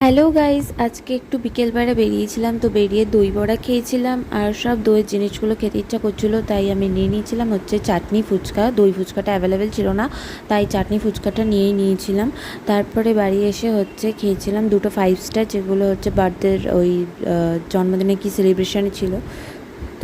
Hello guys, আজকে একটু বিকেলবেলা বেরিয়েছিলাম, তো বেরিয়ে দই বড়া খেয়েছিলাম আর সব দইয়ের জিনিসগুলো খেতে ইচ্ছা করছিলো, তাই আমি নিয়ে নিয়েছিলাম হচ্ছে চাটনি ফুচকা। দই ফুচকাটা অ্যাভেলেবেল ছিল না, তাই চাটনি ফুচকাটা নিয়েই নিয়েছিলাম। তারপরে বাড়ি এসে হচ্ছে খেয়েছিলাম দুটো 5 স্টার, যেগুলো হচ্ছে বার্থডের ওই জন্মদিনে কি সেলিব্রেশন ছিল,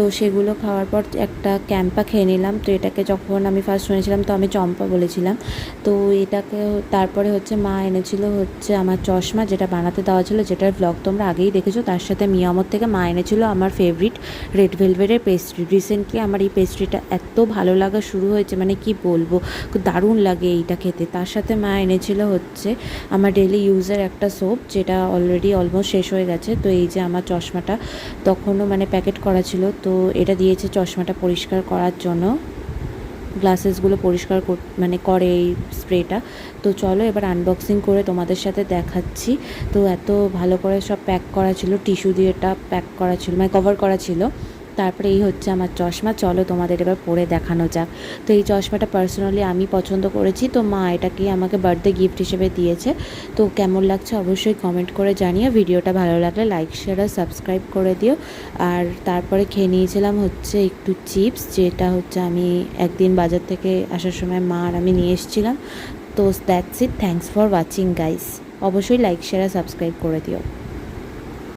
তো সেগুলো খাওয়ার পর একটা ক্যাম্পা খেয়ে নিলাম। তো এটাকে যখন আমি ফার্স্ট শুনেছিলাম তো আমি চম্পা বলেছিলাম। তো এটাকে তারপরে হচ্ছে মা এনেছিল হচ্ছে আমার চশমা, যেটা বানাতে দেওয়া ছিল, যেটার ব্লগ তোমরা আগেই দেখেছো। তার সাথে মিয়ামর থেকে মা এনেছিল আমার ফেভারিট রেড ভেলভেটের পেস্ট্রি। রিসেন্টলি আমার এই পেস্ট্রিটা এত ভালো লাগা শুরু হয়েছে, মানে কি বলবো, দারুণ লাগে এইটা খেতে। তার সাথে মা এনেছিল হচ্ছে আমার ডেলি ইউজের একটা সোপ, যেটা অলরেডি অলমোস্ট শেষ হয়ে গেছে। তো এই যে আমার চশমাটা তখনও মানে প্যাকেট করা ছিল, তো এটা দিয়েছে চশমাটা পরিষ্কার করার জন্য, গ্লাসেসগুলো পরিষ্কার মানে করে এই স্প্রেটা। তো চলো এবার আনবক্সিং করে তোমাদের সাথে দেখাচ্ছি। তো এত ভালো করে সব প্যাক করা ছিল, টিস্যু দিয়ে এটা প্যাক করা ছিল, মানে কভার করা ছিল। তারপরে এই হচ্ছে আমার চশমা, চলো তোমাদের এবার পরে দেখানো যাক। তো এই চশমাটা পার্সোনালি আমি পছন্দ করেছি, তো মা এটাকে আমাকে বার্থডে গিফট হিসেবে দিয়েছে। তো কেমন লাগছে অবশ্যই কমেন্ট করে জানিও। ভিডিওটা ভালো লাগলে লাইক শেয়ার আর সাবস্ক্রাইব করে দিও। আর তারপরে খেয়ে নিয়েছিলাম হচ্ছে একটু চিপস, যেটা হচ্ছে আমি একদিন বাজার থেকে আসার সময় মা আর আমি নিয়ে এসেছিলাম। তো that's it, thanks for watching guys. অবশ্যই লাইক শেয়ার আর সাবস্ক্রাইব করে দিও।